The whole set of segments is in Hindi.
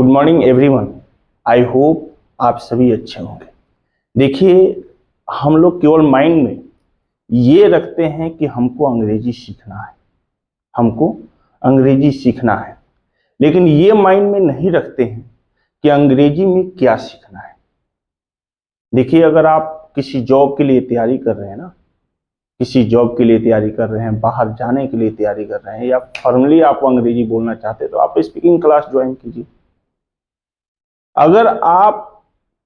Good morning everyone. I hope आप सभी अच्छे होंगे। देखिए, हम लोग केवल माइंड में ये रखते हैं कि हमको अंग्रेजी सीखना है, हमको अंग्रेजी सीखना है, लेकिन ये माइंड में नहीं रखते हैं कि अंग्रेजी में क्या सीखना है। देखिए, अगर आप किसी जॉब के लिए तैयारी कर रहे हैं ना, किसी जॉब के लिए तैयारी कर रहे हैं, बाहर जाने के लिए तैयारी कर रहे हैं, या फॉर्मली आप अंग्रेजी बोलना चाहते हैं, तो आप स्पीकिंग क्लास ज्वाइन कीजिए। अगर आप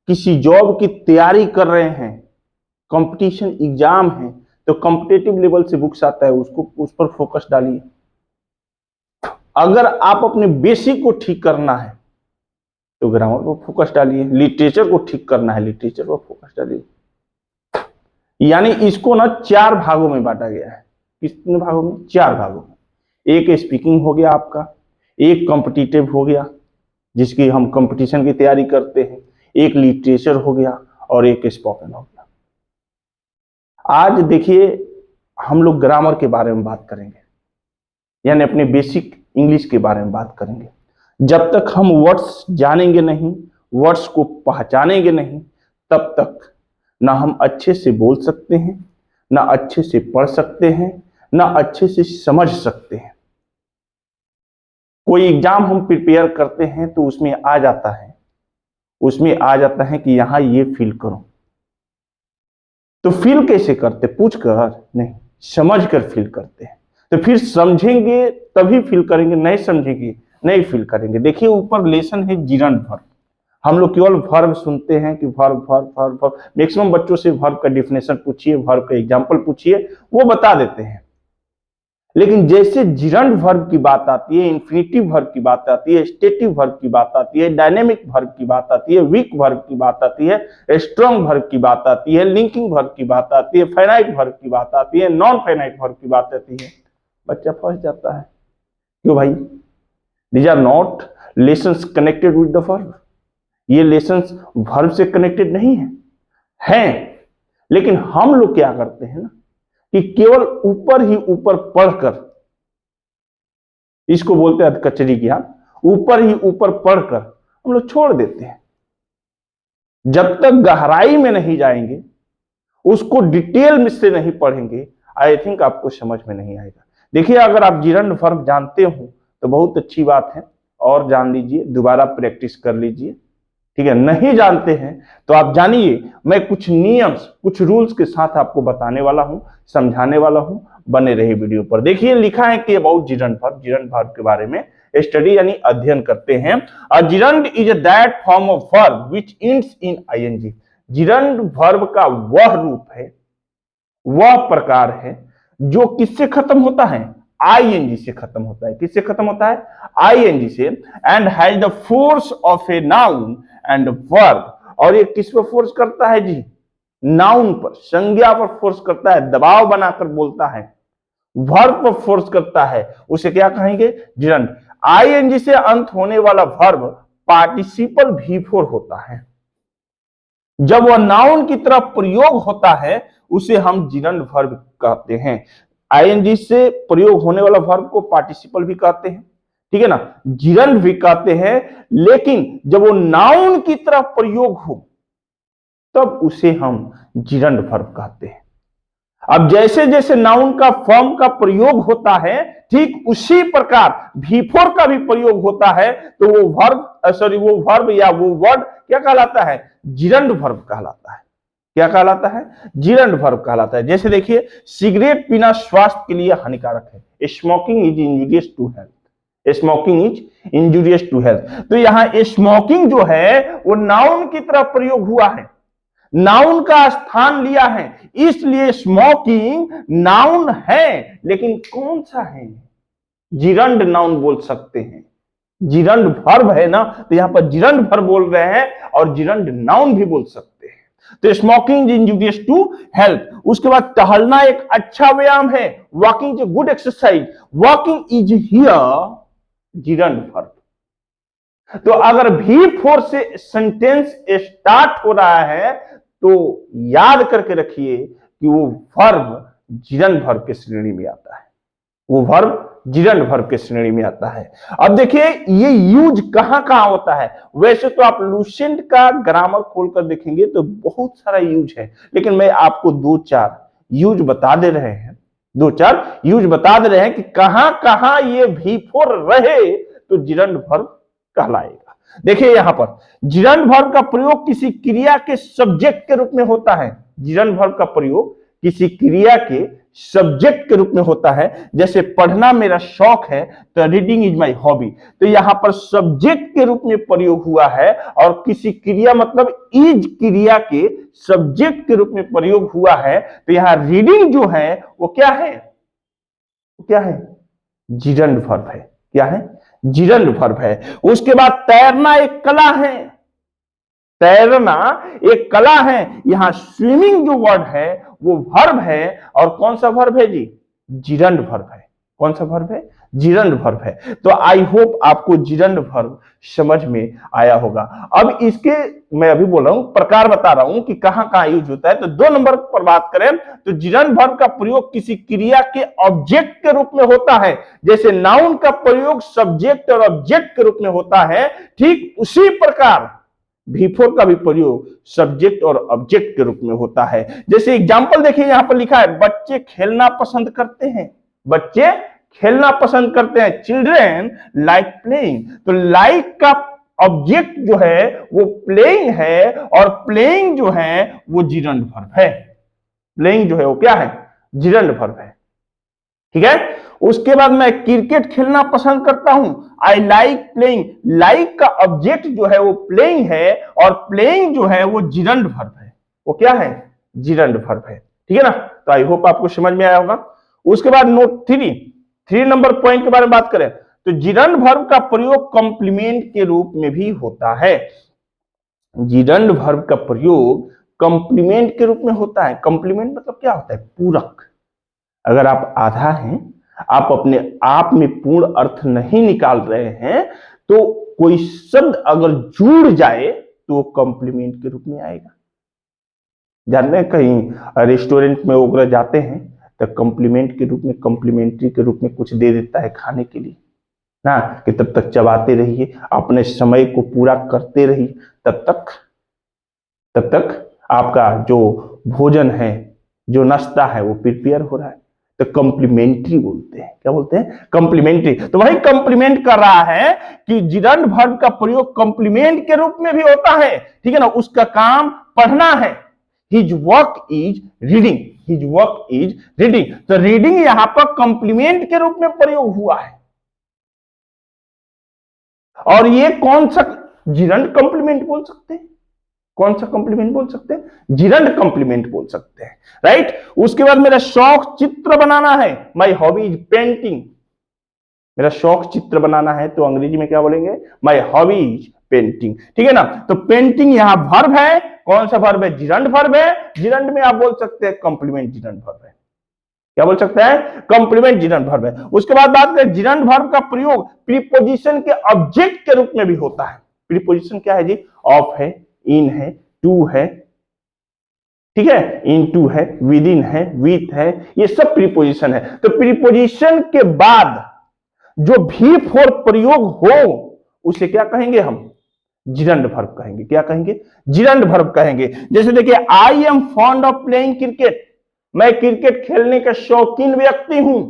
किसी जॉब की तैयारी कर रहे हैं, कंपटीशन एग्जाम है, तो कॉम्पिटिटिव लेवल से बुक्स आता है, उस पर फोकस डालिए। अगर आप अपने बेसिक को ठीक करना है तो ग्रामर पर फोकस डालिए। लिटरेचर को ठीक करना है, लिटरेचर पर फोकस डालिए। यानी इसको ना 4 भागों में बांटा गया है। कितने भागों में? 4 भागों में। एक स्पीकिंग हो गया आपका, एक कॉम्पिटिटिव हो गया जिसकी हम कंपटीशन की तैयारी करते हैं, एक लिटरेचर हो गया और एक स्पोकन हो गया। आज देखिए, हम लोग ग्रामर के बारे में बात करेंगे, यानी अपने बेसिक इंग्लिश के बारे में बात करेंगे। जब तक हम वर्ड्स जानेंगे नहीं, वर्ड्स को पहचानेंगे नहीं, तब तक ना हम अच्छे से बोल सकते हैं, ना अच्छे से पढ़ सकते हैं, ना अच्छे से समझ सकते हैं। कोई एग्जाम हम प्रिपेयर करते हैं तो उसमें आ जाता है कि यहां ये फील करो, तो फील कैसे करते? पूछ कर नहीं, समझ कर फील करते हैं। तो फिर समझेंगे तभी फील करेंगे, नहीं समझेंगे नहीं फील करेंगे। देखिए, ऊपर लेसन है जिरंड वर्ब। हम लोग केवल वर्ब सुनते हैं कि verb verb verb verb. Maximum बच्चों से वर्ब का डिफिनेशन पूछिए, वर्ब का एग्जाम्पल पूछिए, वो बता देते हैं। लेकिन जैसे जिरंड वर्ब की बात आती है, इन्फिनिटिव वर्ब की बात आती है, स्टेटिव वर्ब की बात आती है, डायनेमिक वर्ब की बात आती है, वीक वर्ब की बात आती है, स्ट्रॉन्ग वर्ब की बात आती है, लिंकिंग वर्ब की बात आती है, फाइनाइट वर्ब की बात आती है, नॉन फाइनाइट वर्ब की बात आती है, बच्चा फंस जाता है। क्यों भाई? These are not lessons connected with the verb. ये लेसन्स वर्ब से कनेक्टेड नहीं हैं। लेकिन हम लोग क्या करते हैं ना, कि केवल ऊपर ही ऊपर पढ़कर, इसको बोलते हैं कचरी ज्ञान, ऊपर ही ऊपर पढ़कर हम लोग छोड़ देते हैं। जब तक गहराई में नहीं जाएंगे, उसको डिटेल में से नहीं पढ़ेंगे, आई थिंक आपको समझ में नहीं आएगा। देखिए, अगर आप जिरंड वर्ब जानते हो तो बहुत अच्छी बात है, और जान लीजिए, दोबारा प्रैक्टिस कर लीजिए, ठीक है। नहीं जानते हैं तो आप जानिए, मैं कुछ नियम्स, कुछ रूल्स के साथ आपको बताने वाला हूं, समझाने वाला हूं। बने रहे वीडियो पर। देखिए, लिखा है कि अबाउट जिरंड वर्ब के बारे में स्टडी यानी अध्ययन करते हैं। A gerund is that form of verb which ends in ING. Gerund verb का वह रूप है, वह प्रकार है जो किससे खत्म होता है? आईएनजी से खत्म होता है। किससे खत्म होता है? आईएनजी से। And has the force of a noun and verb. और ये किस पर फोर्स करता है जी? नाउन पर, संज्ञा पर फोर्स करता है, दबाव बनाकर बोलता है। वर्ब पर फोर्स करता है, उसे क्या कहेंगे? जिरंड। आईएनजी से अंत होने वाला वर्ब पार्टिसिपल V4 होता है। जब वह नाउन की तरफ प्रयोग होता है, उसे हम जिरंड वर्ब कहते हैं। आईएनजी से प्रयोग होने वाला वर्ब को पार्टिसिपल भी कहते हैं, ठीक है ना, जिरंड भी कहते हैं। लेकिन जब वो नाउन की तरफ प्रयोग हो, तब उसे हम जिरंड वर्ब कहते हैं। अब जैसे जैसे नाउन का फॉर्म का प्रयोग होता है, ठीक उसी प्रकार V4 का भी प्रयोग होता है, तो वो वर्ब या वो वर्ड क्या कहलाता है? जिरंड वर्ब कहलाता है। क्या कहलाता है? जिरंड वर्ब कहलाता है। जैसे देखिए, सिगरेट पीना स्वास्थ्य के लिए हानिकारक है। Smoking is injurious to health. Smoking is injurious to health. तो यहां स्मोकिंग जो है वो नाउन की तरफ प्रयोग हुआ है, नाउन का स्थान लिया है, इसलिए स्मोकिंग नाउन है। लेकिन कौन सा है? जिरंड नाउन बोल सकते हैं। जिरंड वर्ब है ना, तो यहां पर जिरंड वर्ब बोल रहे हैं और जिरंड नाउन भी बोल सकते हैं। तो smoking is injurious to health. उसके बाद टहलना एक अच्छा व्यायाम है। Walking is good exercise. Walking is here gerund verb. तो अगर V4 से सेंटेंस स्टार्ट हो रहा है, तो याद करके रखिए कि वो वर्ब जिरंड वर्ब की श्रेणी में आता है। वो वर्ब जिरंड वर्ब के श्रेणी में आता है। अब देखिए ये यूज कहां कहां होता है। वैसे तो आप लुसेंट का ग्रामर खोलकर देखेंगे तो बहुत सारा यूज है, लेकिन मैं आपको दो चार यूज बता दे रहे हैं, कि कहां कहां ये V4 रहे तो जिरंड वर्ब कहलाएगा। देखिए यहां पर जिरंड वर्ब का प्रयोग किसी क्रिया के सब्जेक्ट के रूप में होता है। जिरंड वर्ब का प्रयोग किसी क्रिया के सब्जेक्ट के रूप में होता है। जैसे पढ़ना मेरा शौक है तो रीडिंग इज माय हॉबी, तो यहां पर सब्जेक्ट के रूप में प्रयोग हुआ है और किसी क्रिया मतलब इज क्रिया के सब्जेक्ट के रूप में प्रयोग हुआ है, तो यहां रीडिंग जो है वो क्या है, जिरंड वर्ब है। क्या है? जिरंड वर्ब है। उसके बाद तैरना एक कला है, तैरना एक कला है। यहां स्विमिंग जो वर्ड है वो वर्ब है, और कौन सा वर्ब है जी? जिरंड वर्ब है। कौन सा वर्ब है? जिरंड वर्ब है। तो आई होप आपको जिरंड वर्ब समझ में आया होगा। अब इसके मैं अभी बोल रहा हूं, प्रकार बता रहा हूं कि कहां कहां यूज होता है। तो 2 नंबर पर बात करें तो जिरंड वर्ब का प्रयोग किसी क्रिया के ऑब्जेक्ट के रूप में होता है। जैसे नाउन का प्रयोग सब्जेक्ट और ऑब्जेक्ट के रूप में होता है, ठीक उसी प्रकार V4 का भी प्रयोग सब्जेक्ट और ऑब्जेक्ट के रूप में होता है। जैसे एग्जांपल देखिए यहां पर लिखा है बच्चे खेलना पसंद करते हैं। बच्चे खेलना पसंद करते हैं, चिल्ड्रेन लाइक प्लेइंग। तो लाइक का ऑब्जेक्ट जो है वो प्लेइंग है, और प्लेइंग जो है वो जिरंड वर्ब है। प्लेइंग जो है वो क्या है? जिरंड वर्ब है। ठीक है। उसके बाद मैं क्रिकेट खेलना पसंद करता हूं, आई लाइक प्लेइंग। लाइक का ऑब्जेक्ट जो है वो प्लेइंग है, और प्लेइंग जो है वो जिरंड वर्ब है। वो क्या है? जिरंड वर्ब है। ठीक है ना। तो आई होप आपको समझ में आया होगा। उसके बाद नोट 3 नंबर पॉइंट के बारे में बात करें तो जिरंड वर्ब का प्रयोग कॉम्प्लीमेंट के रूप में भी होता है। जिरंड वर्ब का प्रयोग कॉम्प्लीमेंट के रूप में होता है। कॉम्प्लीमेंट मतलब क्या होता है? पूरक। अगर आप आधा हैं, आप अपने आप में पूर्ण अर्थ नहीं निकाल रहे हैं, तो कोई शब्द अगर जुड़ जाए तो वो कॉम्प्लीमेंट के रूप में आएगा। जानते हैं कहीं रेस्टोरेंट में वगैरह जाते हैं तो कॉम्प्लीमेंट के रूप में, कॉम्प्लीमेंट्री के रूप में कुछ दे देता है खाने के लिए ना, कि तब तक चबाते रहिए, अपने समय को पूरा करते रहिए, तब तक आपका जो भोजन है, जो नाश्ता है वो प्रिपेयर हो रहा है। तो कॉम्प्लीमेंट्री बोलते हैं। क्या बोलते हैं? कॉम्प्लीमेंट्री। तो वही कॉम्प्लीमेंट कर रहा है कि जिरंड वर्ब का प्रयोग कॉम्प्लीमेंट के रूप में भी होता है। ठीक है ना। उसका काम पढ़ना है। His work is reading. His work is reading. तो रीडिंग यहां पर कॉम्प्लीमेंट के रूप में प्रयोग हुआ है। और ये कौन सा जिरंड कॉम्प्लीमेंट बोल सकते हैं? कौन सा कॉम्प्लीमेंट बोल सकते हैं? जिरंड कॉम्प्लीमेंट बोल सकते हैं। राइट। उसके बाद मेरा शौक चित्र बनाना है, माई हॉबी इज पेंटिंग। मेरा शौक चित्र बनाना है तो अंग्रेजी में क्या बोलेंगे? My hobby is painting. ठीक है ना। तो पेंटिंग यहां वर्ब है। कौन सा वर्ब है? जिरंड वर्ब है। जिरंड में आप बोल सकते हैं कॉम्प्लीमेंट जिरंड वर्ब है। क्या बोल सकते हैं? कॉम्प्लीमेंट जिरंड वर्ब है। उसके बाद बात करें जिरंड वर्ब का प्रयोग प्रीपोजिशन के ऑब्जेक्ट के रूप में भी होता है। प्रीपोजिशन क्या है जी? ऑफ है, इन है, टू है, ठीक है, इन टू है, विद इन है, विथ है, ये सब प्रीपोजिशन है। तो प्रीपोजिशन के बाद जो V4 प्रयोग हो उसे क्या कहेंगे हम? जिरंड वर्ब कहेंगे। क्या कहेंगे? जिरंड वर्ब कहेंगे। जैसे देखिए I am fond of playing cricket. मैं क्रिकेट खेलने का शौकीन व्यक्ति हूं।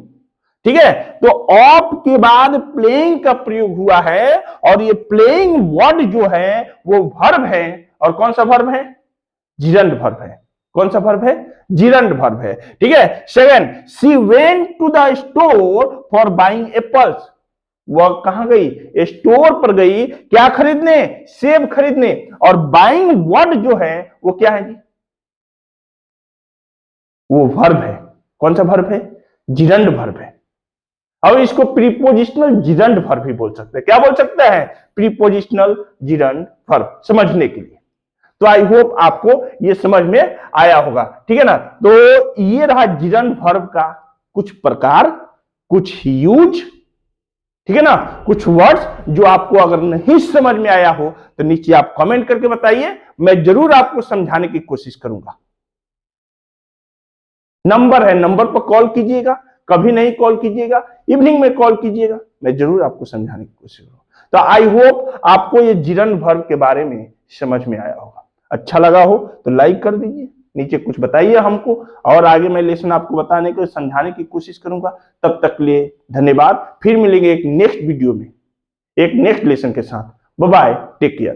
ठीक है। तो ऑफ के बाद प्लेइंग का प्रयोग हुआ है, और ये प्लेइंग वर्ड जो है वो वर्ब है। और कौन सा वर्ब है? जिरंड वर्ब है। कौन सा वर्ब है? जिरंड वर्ब है। ठीक है। Second, she went to the store for buying apples. वह कहां गई? स्टोर पर गई। क्या खरीदने? सेब खरीदने। और बाइंग वर्ड जो है वो क्या है जी? वो वर्ब है। कौन सा वर्ब है? जिरंड वर्ब है। और इसको प्रीपोजिशनल जिरंड वर्ब भी बोल सकते हैं। क्या बोल सकते हैं? प्रीपोजिशनल जिरंड वर्ब, समझने के लिए। तो आई होप आपको ये समझ में आया होगा। ठीक है ना। तो ये रहा जिरंड वर्ब का कुछ प्रकार, कुछ यूज। ठीक है ना। कुछ वर्ड्स जो आपको अगर नहीं समझ में आया हो तो नीचे आप कमेंट करके बताइए, मैं जरूर आपको समझाने की कोशिश करूंगा। नंबर है, नंबर पर कॉल कीजिएगा, कभी नहीं कॉल कीजिएगा। इवनिंग में कॉल कीजिएगा, मैं जरूर आपको समझाने की कोशिश करूंगा। तो आई होप आपको ये जिरन वर्ब के बारे में समझ में आया होगा। अच्छा लगा हो तो लाइक कर दीजिए, नीचे कुछ बताइए हमको, और आगे मैं लेसन आपको बताने को समझाने की कोशिश करूंगा। तब तक के लिए धन्यवाद। फिर मिलेंगे एक नेक्स्ट वीडियो में एक नेक्स्ट लेसन के साथ। Bye bye, take care.